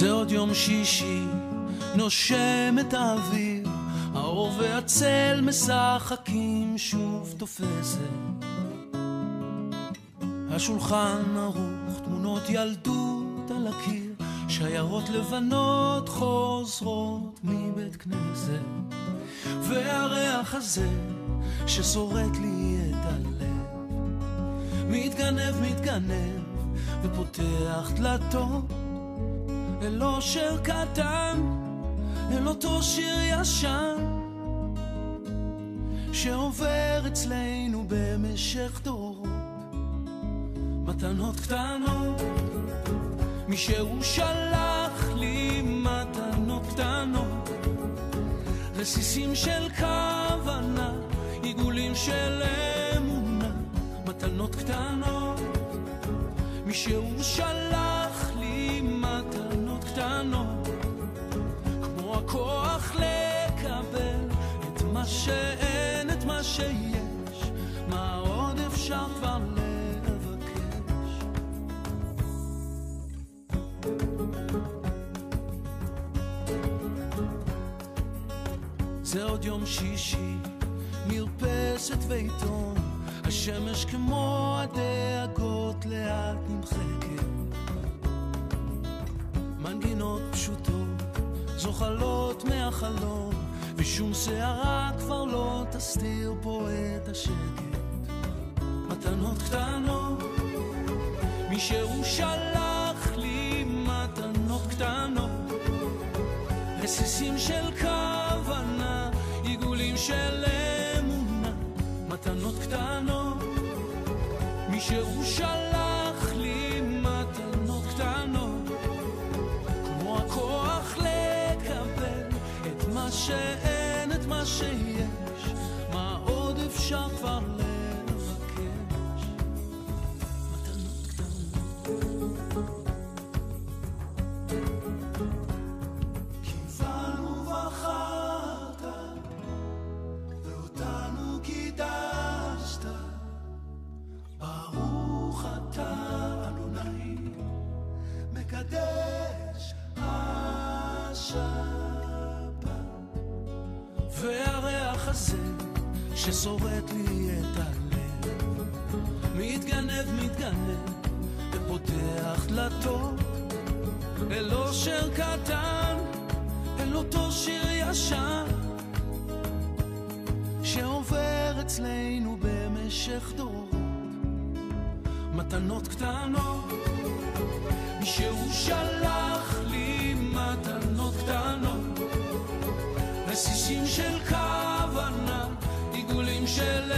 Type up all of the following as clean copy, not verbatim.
זה עוד יום שישי, נושם את האוויר, האור והצל משחקים, שוב תופסת השולחן ערוך, תמונות ילדות על הקיר, שיירות לבנות חוזרות מבית כנסת, והריח הזה ששורט לי את הלב, מתגנב ופותח דלתות אל אושר קטן, אל אותו שיר ישן שעובר אצלנו במשך דורות. מתנות קטנות, מישהו שלח לי מתנות קטנות, רסיסים של כוונה, עיגולים של אמונה. מתנות קטנות, מישהו שלח לי מתנות קטנות, כמו הכוח לקבל את מה שאין, את מה שיש, מה עוד אפשר כבר לבקש. זה עוד יום שישי, מרפסת ועיתון, השמש כמו הדאגות לאט נמחקת, מנגינות פשוטות זוחלות מהחלום, ושום שערה כבר לא תסתיר פה את השקט. מתנות קטנות, מישהו שלח לי מתנות קטנות, רסיסים של כוונה, עיגולים של אמונה. מתנות קטנות, מישהו שלח לי מתנות קטנות, כמו הכוח לקבל את מה שאין, את מה שיש, מה עוד אפשר כבר לבקש. מתנות קטנות, כיוונו בחרת ואותנו קידשת, ברוך אתה אדוני מקדש השבת. והריח הזה ששורט לי את הלב, מתגנב ופותח דלתות אל אושר קטן, אל אותו שיר ישן שעובר אצלנו במשך דורות. מתנות קטנות, מישהו שלח לי מתנות קטנות, רסיסים של כוונה, עיגולים של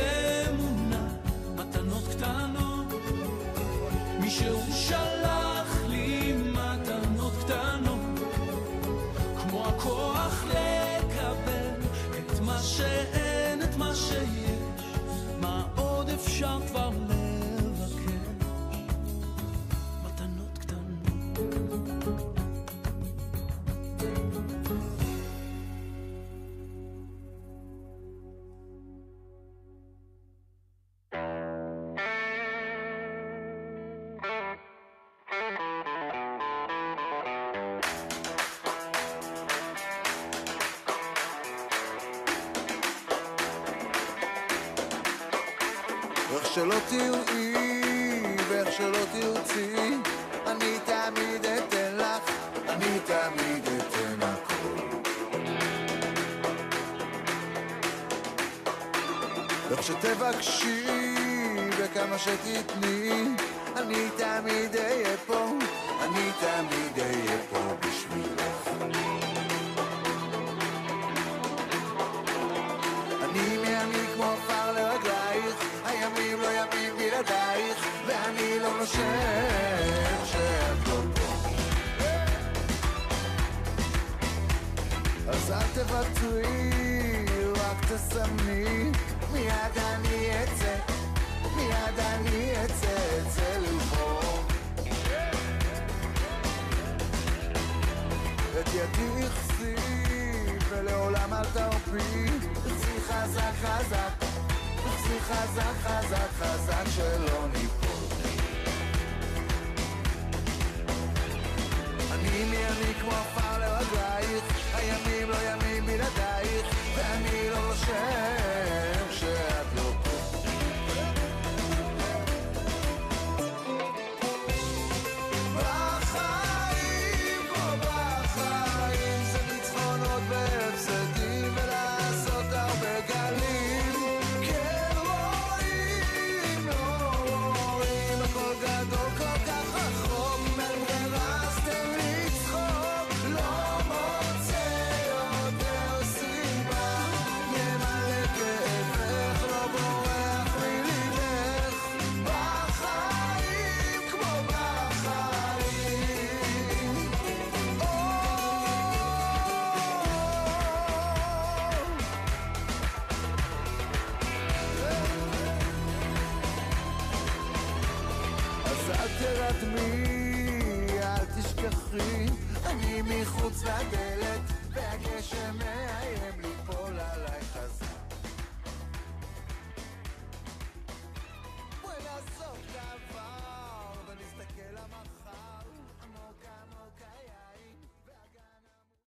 אמונה. מתנות קטנות, מישהו שלח לי מתנות קטנות, כמו הכוח לקבל את מה שאין, את מה שיש, מה עוד אפשר כבר לבקש. מתנות קטנות. איך שלא תראי ואיך שלא תרצי, אני תמיד אתן לך, אני תמיד אתן הכל. איך שתבקשי וכמה שתתני, אני תמיד אהיה פה, אני תמיד אהיה פה בשבילך. אני כמו עפר לרגלייך, הימים לא ימים בלעדייך, ואני לא נושם שאת לא פה. אז אל תוותרי, רק תסמני, מיד אני אצא, מיד אני אצא לבחור. את ידי יחסי ולעולם אל תרפי, תחזי חזק חזק, תחזי חזק חזק חזק שלא ניפול. אני תרתמי, אל תשכחי, אני מחוץ לדלת והגשם מאיים ליפול עליי.